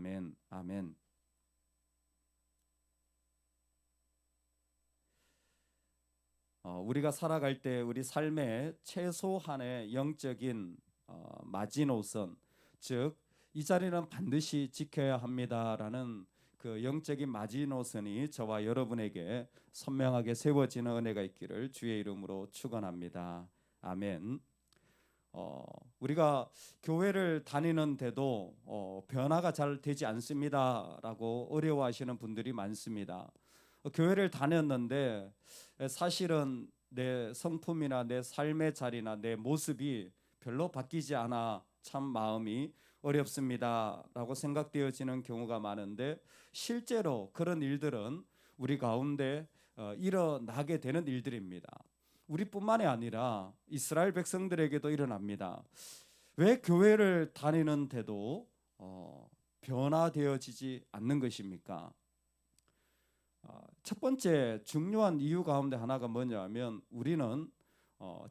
아멘, 아멘. 우리가 살아갈 때 우리 삶의 최소한의 영적인 마지노선, 즉 이 자리는 반드시 지켜야 합니다라는 그 영적인 마지노선이 저와 여러분에게 선명하게 세워지는 은혜가 있기를 주의 이름으로 축원합니다. 아멘. 우리가 교회를 다니는데도 변화가 잘 되지 않습니다라고 어려워하시는 분들이 많습니다. 교회를 다녔는데 사실은 내 성품이나 내 삶의 자리나 내 모습이 별로 바뀌지 않아 참 마음이 어렵습니다라고 생각되어지는 경우가 많은데, 실제로 그런 일들은 우리 가운데 일어나게 되는 일들입니다. 우리뿐만이 아니라 이스라엘 백성들에게도 일어납니다. 왜 교회를 다니는데도 변화되어지지 않는 것입니까? 첫 번째 중요한 이유 가운데 하나가 뭐냐면, 우리는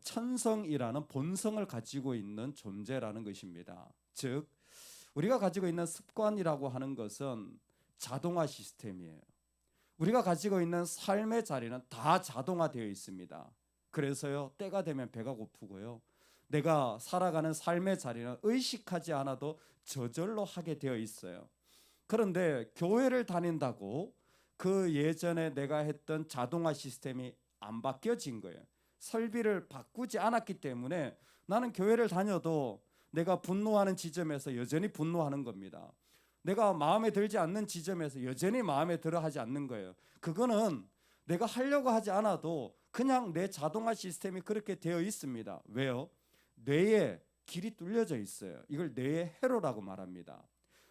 천성이라는 본성을 가지고 있는 존재라는 것입니다. 즉 우리가 가지고 있는 습관이라고 하는 것은 자동화 시스템이에요. 우리가 가지고 있는 삶의 자리는 다 자동화되어 있습니다. 그래서요, 때가 되면 배가 고프고요, 내가 살아가는 삶의 자리는 의식하지 않아도 저절로 하게 되어 있어요. 그런데 교회를 다닌다고 그 예전에 내가 했던 자동화 시스템이 안 바뀌어진 거예요. 설비를 바꾸지 않았기 때문에 나는 교회를 다녀도 내가 분노하는 지점에서 여전히 분노하는 겁니다. 내가 마음에 들지 않는 지점에서 여전히 마음에 들어 하지 않는 거예요. 그거는 내가 하려고 하지 않아도 그냥 내 자동화 시스템이 그렇게 되어 있습니다. 왜요? 뇌에 길이 뚫려져 있어요. 이걸 뇌의 회로라고 말합니다.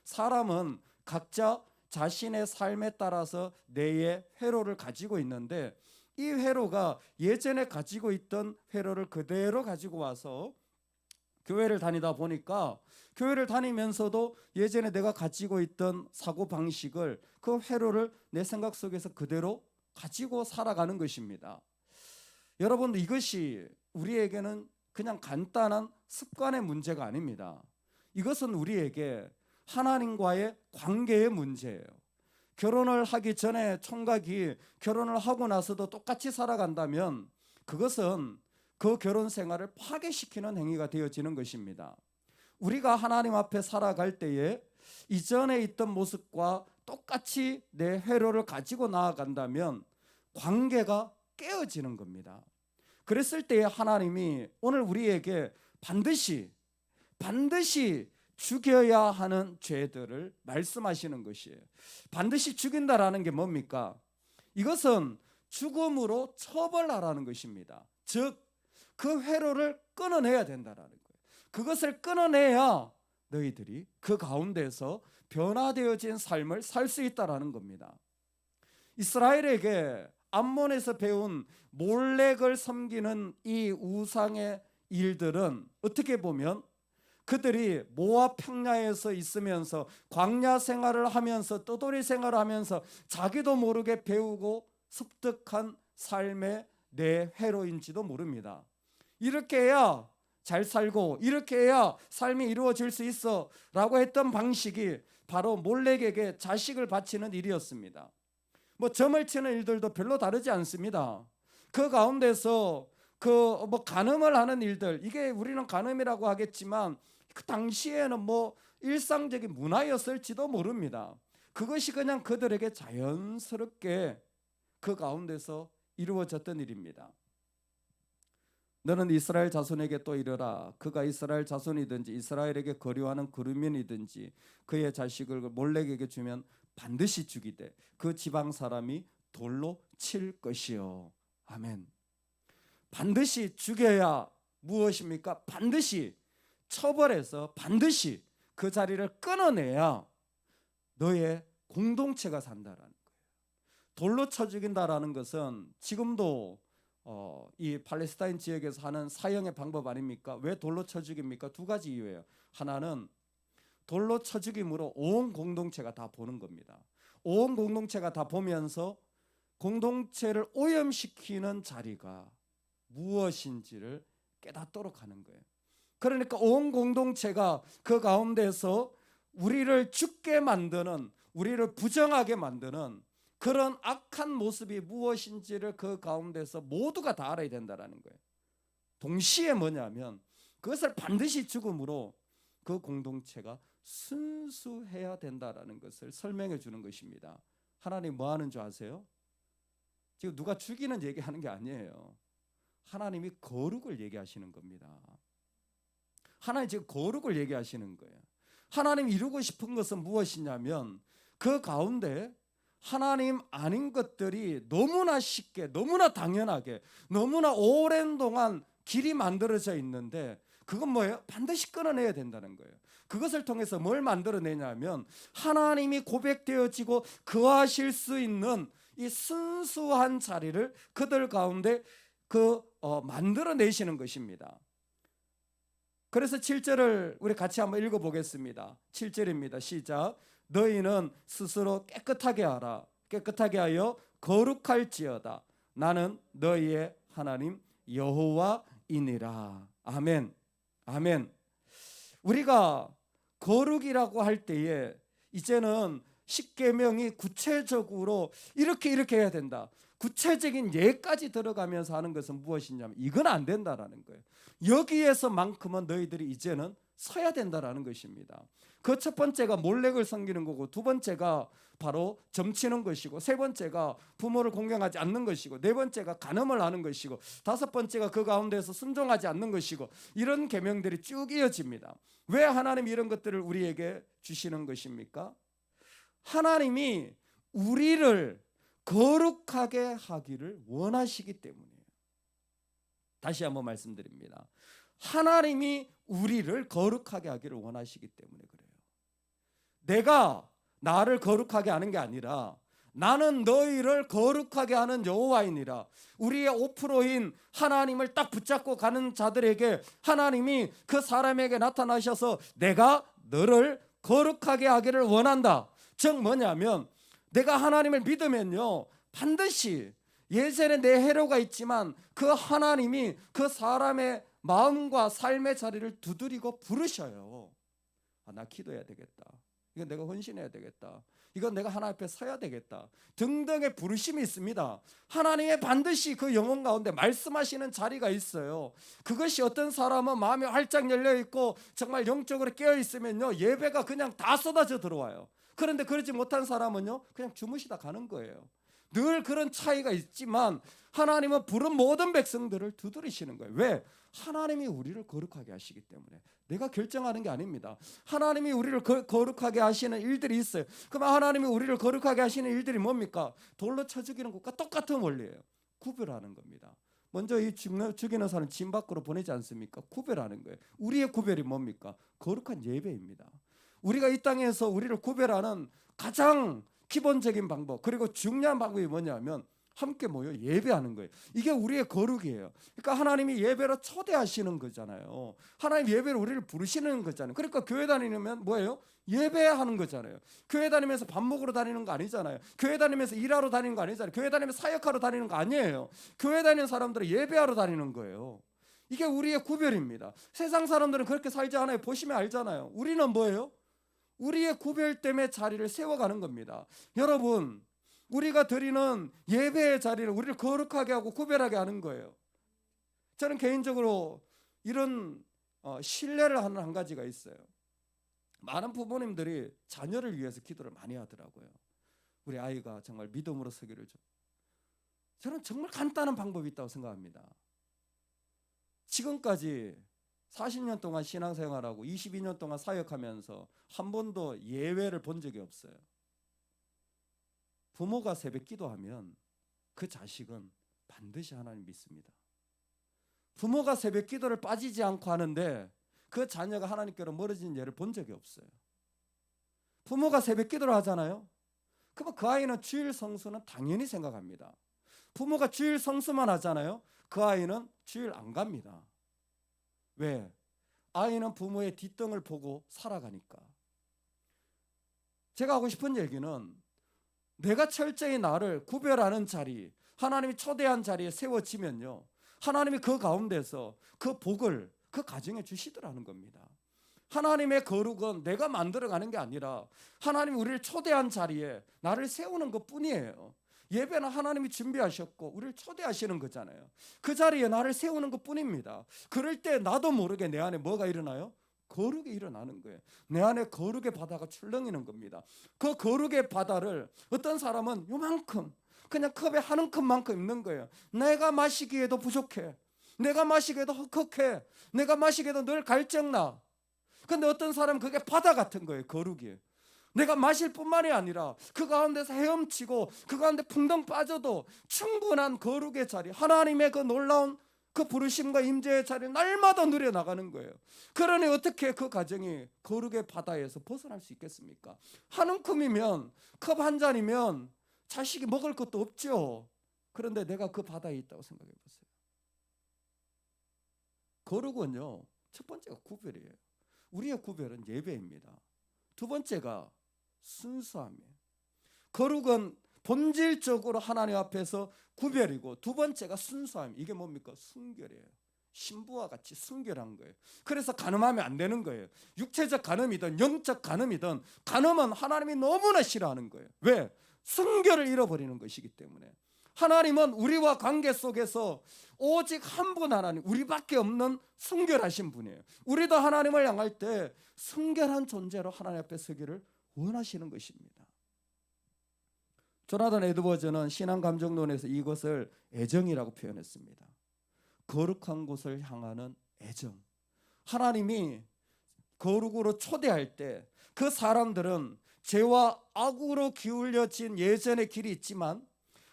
사람은 각자 자신의 삶에 따라서 뇌의 회로를 가지고 있는데, 이 회로가 예전에 가지고 있던 회로를 그대로 가지고 와서 교회를 다니다 보니까, 교회를 다니면서도 예전에 내가 가지고 있던 사고방식을, 그 회로를 내 생각 속에서 그대로 가지고 살아가는 것입니다. 여러분, 이것이 우리에게는 그냥 간단한 습관의 문제가 아닙니다. 이것은 우리에게 하나님과의 관계의 문제예요. 결혼을 하기 전에 총각이 결혼을 하고 나서도 똑같이 살아간다면 그것은 그 결혼 생활을 파괴시키는 행위가 되어지는 것입니다. 우리가 하나님 앞에 살아갈 때에 이전에 있던 모습과 똑같이 내 회로를 가지고 나아간다면 관계가 깨어지는 겁니다. 그랬을 때에 하나님이 오늘 우리에게 반드시 죽여야 하는 죄들을 말씀하시는 것이에요. 반드시 죽인다라는 게 뭡니까? 이것은 죽음으로 처벌하라는 것입니다. 즉 그 회로를 끊어내야 된다라는 거예요. 그것을 끊어내야 너희들이 그 가운데서 변화되어진 삶을 살 수 있다라는 겁니다. 이스라엘에게 암몬에서 배운 몰렉을 섬기는 이 우상의 일들은 어떻게 보면 그들이 모압 평야에서 있으면서 광야 생활을 하면서 떠돌이 생활을 하면서 자기도 모르게 배우고 습득한 삶의 내 회로인지도 모릅니다. 이렇게 해야 잘 살고 이렇게 해야 삶이 이루어질 수 있어 라고 했던 방식이 바로 몰렉에게 자식을 바치는 일이었습니다. 점을 치는 일들도 별로 다르지 않습니다. 그 가운데서 간음을 하는 일들, 이게 우리는 간음이라고 하겠지만 그 당시에는 일상적인 문화였을지도 모릅니다. 그것이 그냥 그들에게 자연스럽게 그 가운데서 이루어졌던 일입니다. 너는 이스라엘 자손에게 또 이르라. 그가 이스라엘 자손이든지 이스라엘에게 거류하는 거류민이든지 그의 자식을 몰렉에게 주면 반드시 죽이되 그 지방 사람이 돌로 칠 것이요. 아멘. 반드시 죽여야 무엇입니까? 반드시 처벌해서 반드시 그 자리를 끊어내야 너의 공동체가 산다라는 거예요. 돌로 쳐 죽인다라는 것은 지금도 이 팔레스타인 지역에서 하는 사형의 방법 아닙니까? 왜 돌로 쳐 죽입니까? 두 가지 이유예요. 하나는 돌로 쳐 죽임으로 온 공동체가 다 보는 겁니다. 온 공동체가 다 보면서 공동체를 오염시키는 자리가 무엇인지를 깨닫도록 하는 거예요. 그러니까 온 공동체가 그 가운데서 우리를 죽게 만드는, 우리를 부정하게 만드는 그런 악한 모습이 무엇인지를 그 가운데서 모두가 다 알아야 된다는 거예요. 동시에 뭐냐면 그것을 반드시 죽음으로 그 공동체가 순수해야 된다는 것을 설명해 주는 것입니다. 하나님 뭐 하는 줄 아세요? 지금 누가 죽이는 얘기하는 게 아니에요. 하나님이 거룩을 얘기하시는 겁니다. 하나님 지금 거룩을 얘기하시는 거예요. 하나님이 이루고 싶은 것은 무엇이냐면 그 가운데 하나님 아닌 것들이 너무나 쉽게, 너무나 당연하게, 너무나 오랜 동안 길이 만들어져 있는데 그건 뭐예요? 반드시 끊어내야 된다는 거예요. 그것을 통해서 뭘 만들어내냐면 하나님이 고백되어지고 거하실 수 있는 이 순수한 자리를 그들 가운데 만들어내시는 것입니다. 그래서 7절을 우리 같이 한번 읽어보겠습니다. 7절입니다. 시작. 너희는 스스로 깨끗하게 하라. 깨끗하게 하여 거룩할지어다. 나는 너희의 하나님 여호와이니라. 아멘. 아멘. 우리가 거룩이라고 할 때에 이제는 십계명이 구체적으로 이렇게 해야 된다. 구체적인 예까지 들어가면서 하는 것은 무엇이냐면 이건 안 된다라는 거예요. 여기에서만큼은 너희들이 이제는 서야 된다라는 것입니다. 그 첫 번째가 몰렉을 섬기는 거고, 두 번째가 바로 점치는 것이고, 세 번째가 부모를 공경하지 않는 것이고, 네 번째가 간음을 하는 것이고, 다섯 번째가 그 가운데서 순종하지 않는 것이고, 이런 계명들이 쭉 이어집니다. 왜 하나님이 이런 것들을 우리에게 주시는 것입니까? 하나님이 우리를 거룩하게 하기를 원하시기 때문이에요. 다시 한번 말씀드립니다. 하나님이 우리를 거룩하게 하기를 원하시기 때문에 그래요. 내가 나를 거룩하게 하는 게 아니라 나는 너희를 거룩하게 하는 여호와이니라. 우리의 5%인 하나님을 딱 붙잡고 가는 자들에게 하나님이 그 사람에게 나타나셔서 내가 너를 거룩하게 하기를 원한다. 즉 뭐냐면 내가 하나님을 믿으면요 반드시 예전에 내 해로가 있지만 그 하나님이 그 사람의 마음과 삶의 자리를 두드리고 부르셔요. 나 기도해야 되겠다. 이건 내가 헌신해야 되겠다. 이건 내가 하나님 앞에 서야 되겠다. 등등의 부르심이 있습니다. 하나님의 반드시 그 영혼 가운데 말씀하시는 자리가 있어요. 그것이 어떤 사람은 마음이 활짝 열려 있고 정말 영적으로 깨어 있으면요 예배가 그냥 다 쏟아져 들어와요. 그런데 그러지 못한 사람은요 그냥 주무시다 가는 거예요. 늘 그런 차이가 있지만 하나님은 부른 모든 백성들을 두드리시는 거예요. 왜? 하나님이 우리를 거룩하게 하시기 때문에. 내가 결정하는 게 아닙니다. 하나님이 우리를 거룩하게 하시는 일들이 있어요. 그럼 하나님이 우리를 거룩하게 하시는 일들이 뭡니까? 돌로 쳐 죽이는 것과 똑같은 원리예요. 구별하는 겁니다. 먼저 이 죽이는 사람 진 밖으로 보내지 않습니까? 구별하는 거예요. 우리의 구별이 뭡니까? 거룩한 예배입니다. 우리가 이 땅에서 우리를 구별하는 가장 기본적인 방법, 그리고 중요한 방법이 뭐냐면 함께 모여 예배하는 거예요. 이게 우리의 거룩이에요. 그러니까 하나님이 예배로 초대하시는 거잖아요. 하나님 예배로 우리를 부르시는 거잖아요. 그러니까 교회 다니면 뭐예요? 예배하는 거잖아요. 교회 다니면서 밥 먹으러 다니는 거 아니잖아요. 교회 다니면서 일하러 다니는 거 아니잖아요. 교회 다니면서 사역하러 다니는 거 아니에요. 교회 다니는 사람들은 예배하러 다니는 거예요. 이게 우리의 구별입니다. 세상 사람들은 그렇게 살지 않아요. 보시면 알잖아요. 우리는 뭐예요? 우리의 구별됨의 자리를 세워가는 겁니다. 여러분, 우리가 드리는 예배의 자리를 우리를 거룩하게 하고 구별하게 하는 거예요. 저는 개인적으로 이런 신뢰를 하는 한 가지가 있어요. 많은 부모님들이 자녀를 위해서 기도를 많이 하더라고요. 우리 아이가 정말 믿음으로 서기를 좀. 저는 정말 간단한 방법이 있다고 생각합니다. 지금까지 40년 동안 신앙생활하고 22년 동안 사역하면서 한 번도 예외를 본 적이 없어요. 부모가 새벽 기도하면 그 자식은 반드시 하나님 믿습니다. 부모가 새벽 기도를 빠지지 않고 하는데 그 자녀가 하나님께로 멀어지는 예를 본 적이 없어요. 부모가 새벽 기도를 하잖아요. 그러면 그 아이는 주일 성수는 당연히 생각합니다. 부모가 주일 성수만 하잖아요. 그 아이는 주일 안 갑니다. 왜? 아이는 부모의 뒷등을 보고 살아가니까. 제가 하고 싶은 얘기는 내가 철저히 나를 구별하는 자리, 하나님이 초대한 자리에 세워지면요 하나님이 그 가운데서 그 복을 그 가정에 주시더라는 겁니다. 하나님의 거룩은 내가 만들어가는 게 아니라 하나님이 우리를 초대한 자리에 나를 세우는 것뿐이에요. 예배는 하나님이 준비하셨고 우리를 초대하시는 거잖아요. 그 자리에 나를 세우는 것뿐입니다. 그럴 때 나도 모르게 내 안에 뭐가 일어나요? 거룩이 일어나는 거예요. 내 안에 거룩의 바다가 출렁이는 겁니다. 그 거룩의 바다를 어떤 사람은 요만큼 그냥 컵에 한 움큼만큼 있는 거예요. 내가 마시기에도 부족해. 내가 마시기에도 헉헉해. 내가 마시기에도 늘 갈증나. 근데 어떤 사람은 그게 바다 같은 거예요. 거룩이. 내가 마실 뿐만이 아니라 그 가운데서 헤엄치고 그 가운데 풍덩 빠져도 충분한 거룩의 자리, 하나님의 그 놀라운 그 부르심과 임재의 자리를 날마다 누려나가는 거예요. 그러니 어떻게 그 가정이 거룩의 바다에서 벗어날 수 있겠습니까? 한 움큼이면, 컵 한 잔이면 자식이 먹을 것도 없죠. 그런데 내가 그 바다에 있다고 생각해 보세요. 거룩은요, 첫 번째가 구별이에요. 우리의 구별은 예배입니다. 두 번째가 순수함이에요. 거룩은 본질적으로 하나님 앞에서 구별이고, 두 번째가 순수함. 이게 뭡니까? 순결이에요. 신부와 같이 순결한 거예요. 그래서 간음하면 안 되는 거예요. 육체적 간음이든 영적 간음이든, 간음은 하나님이 너무나 싫어하는 거예요. 왜? 순결을 잃어버리는 것이기 때문에. 하나님은 우리와 관계 속에서 오직 한 분 하나님, 우리밖에 없는 순결하신 분이에요. 우리도 하나님을 향할 때 순결한 존재로 하나님 앞에 서기를 원하시는 것입니다. 조나단 에드워즈는 신앙감정론에서 이것을 애정이라고 표현했습니다. 거룩한 곳을 향하는 애정. 하나님이 거룩으로 초대할 때 그 사람들은 죄와 악으로 기울여진 예전의 길이 있지만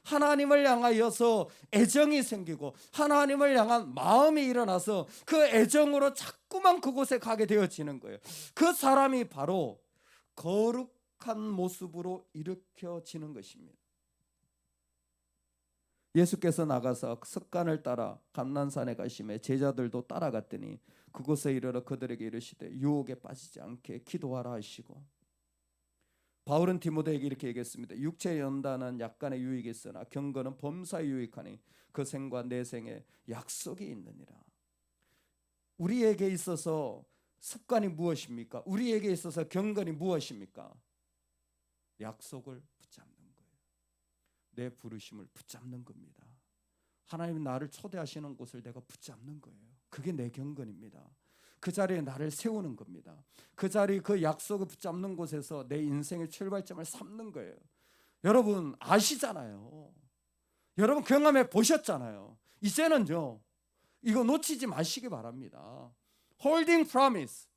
하나님을 향하여서 애정이 생기고 하나님을 향한 마음이 일어나서 그 애정으로 자꾸만 그곳에 가게 되어지는 거예요. 그 사람이 바로 거룩한 모습으로 일으켜지는 것입니다. 예수께서 나가서 석간을 따라 감난산에 가시매 제자들도 따라갔더니 그곳에 이르러 그들에게 이르시되 유혹에 빠지지 않게 기도하라 하시고, 바울은 디모데에게 이렇게 얘기했습니다. 육체의 연단은 약간의 유익이 있으나 경건은 범사에 유익하니 그 생과 내 생에 약속이 있느니라. 우리에게 있어서 습관이 무엇입니까? 우리에게 있어서 경건이 무엇입니까? 약속을 붙잡는 거예요. 내 부르심을 붙잡는 겁니다. 하나님이 나를 초대하시는 곳을 내가 붙잡는 거예요. 그게 내 경건입니다. 그 자리에 나를 세우는 겁니다. 그 자리, 그 약속을 붙잡는 곳에서 내 인생의 출발점을 삼는 거예요. 여러분 아시잖아요. 여러분 경험해 보셨잖아요. 이제는요, 이거 놓치지 마시기 바랍니다. Holding promise,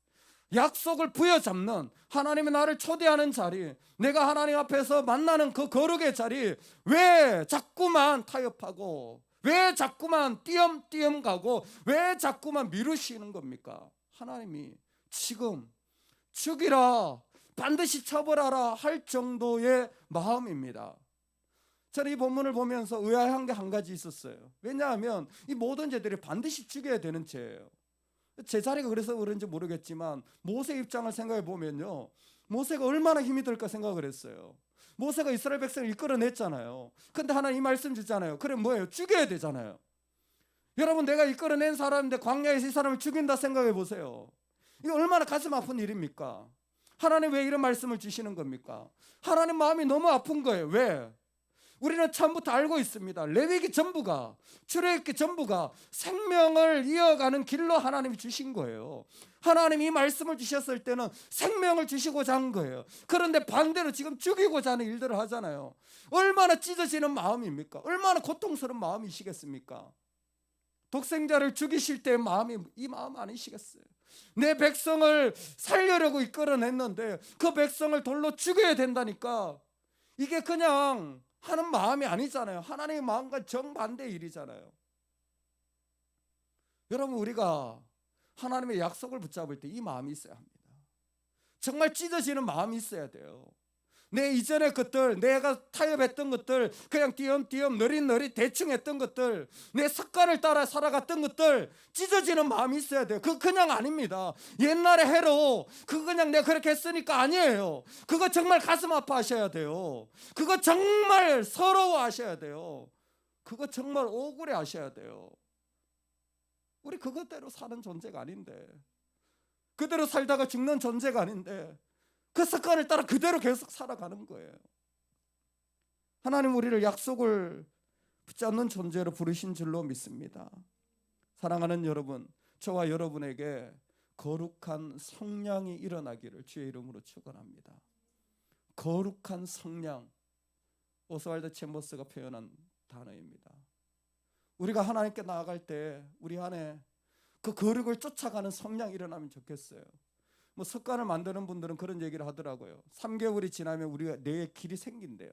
약속을 부여잡는, 하나님이 나를 초대하는 자리, 내가 하나님 앞에서 만나는 그 거룩의 자리, 왜 자꾸만 타협하고, 왜 자꾸만 띄엄띄엄 가고, 왜 자꾸만 미루시는 겁니까? 하나님이 지금 죽이라, 반드시 처벌하라 할 정도의 마음입니다. 저는 이 본문을 보면서 의아한 게 한 가지 있었어요. 왜냐하면 이 모든 죄들이 반드시 죽여야 되는 죄예요. 제 자리가 그래서 그런지 모르겠지만 모세 입장을 생각해 보면요, 모세가 얼마나 힘이 들까 생각을 했어요. 모세가 이스라엘 백성을 이끌어냈잖아요. 근데 하나님 이 말씀 주잖아요. 그래 뭐예요? 죽여야 되잖아요. 여러분 내가 이끌어낸 사람인데 광야에서 이 사람을 죽인다 생각해 보세요. 이거 얼마나 가슴 아픈 일입니까? 하나님 왜 이런 말씀을 주시는 겁니까? 하나님 마음이 너무 아픈 거예요. 왜? 우리는 처음부터 알고 있습니다. 레위기 전부가, 출애굽기 전부가 생명을 이어가는 길로 하나님이 주신 거예요. 하나님이 이 말씀을 주셨을 때는 생명을 주시고자 한 거예요. 그런데 반대로 지금 죽이고자 하는 일들을 하잖아요. 얼마나 찢어지는 마음입니까? 얼마나 고통스러운 마음이시겠습니까? 독생자를 죽이실 때의 마음이 이 마음 아니시겠어요? 내 백성을 살려려고 이끌어냈는데 그 백성을 돌로 죽여야 된다니까, 이게 그냥 하는 마음이 아니잖아요. 하나님의 마음과 정반대의 일이잖아요. 여러분 우리가 하나님의 약속을 붙잡을 때 이 마음이 있어야 합니다. 정말 찢어지는 마음이 있어야 돼요. 내 이전의 것들, 내가 타협했던 것들, 그냥 띄엄띄엄 느릿느릿 대충 했던 것들, 내 습관을 따라 살아갔던 것들, 찢어지는 마음이 있어야 돼요. 그거 그냥 아닙니다. 옛날에 해로 그거 그냥 내가 그렇게 했으니까 아니에요. 그거 정말 가슴 아파하셔야 돼요. 그거 정말 서러워하셔야 돼요. 그거 정말 억울해하셔야 돼요. 우리 그것대로 사는 존재가 아닌데 그대로 살다가 죽는 존재가 아닌데 그 습관을 따라 그대로 계속 살아가는 거예요. 하나님 우리를 약속을 붙잡는 존재로 부르신 줄로 믿습니다. 사랑하는 여러분, 저와 여러분에게 거룩한 성량이 일어나기를 주의 이름으로 축원합니다. 거룩한 성량, 오스왈드 챔버스가 표현한 단어입니다. 우리가 하나님께 나아갈 때 우리 안에 그 거룩을 쫓아가는 성량이 일어나면 좋겠어요. 뭐 습관을 만드는 분들은 그런 얘기를 하더라고요. 3개월이 지나면 우리가 뇌에 길이 생긴대요.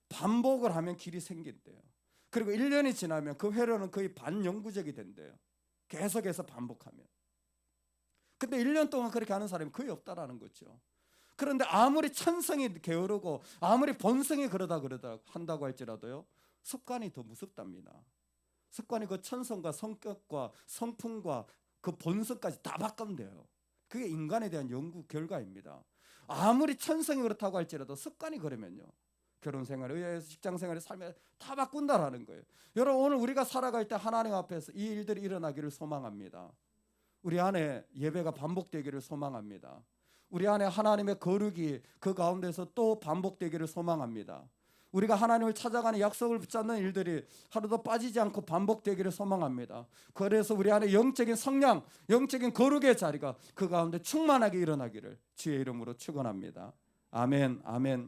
반복을 하면 길이 생긴대요. 그리고 1년이 지나면 그 회로는 거의 반영구적이 된대요. 계속해서 반복하면. 근데 1년 동안 그렇게 하는 사람이 거의 없다라는 거죠. 그런데 아무리 천성이 게으르고 아무리 본성이 그러다 한다고 할지라도요, 습관이 더 무섭답니다. 습관이 그 천성과 성격과 성품과 그 본성까지 다 바꾼대요. 그게 인간에 대한 연구 결과입니다. 아무리 천성이 그렇다고 할지라도 습관이 그러면요, 결혼생활, 의회에서 직장생활의 삶에 다 바꾼다라는 거예요. 여러분, 오늘 우리가 살아갈 때 하나님 앞에서 이 일들이 일어나기를 소망합니다. 우리 안에 예배가 반복되기를 소망합니다. 우리 안에 하나님의 거룩이 그 가운데서 또 반복되기를 소망합니다. 우리가 하나님을 찾아가는 약속을 붙잡는 일들이 하루도 빠지지 않고 반복되기를 소망합니다. 그래서 우리 안에 영적인 성량, 영적인 거룩의 자리가 그 가운데 충만하게 일어나기를 주의 이름으로 축원합니다. 아멘, 아멘.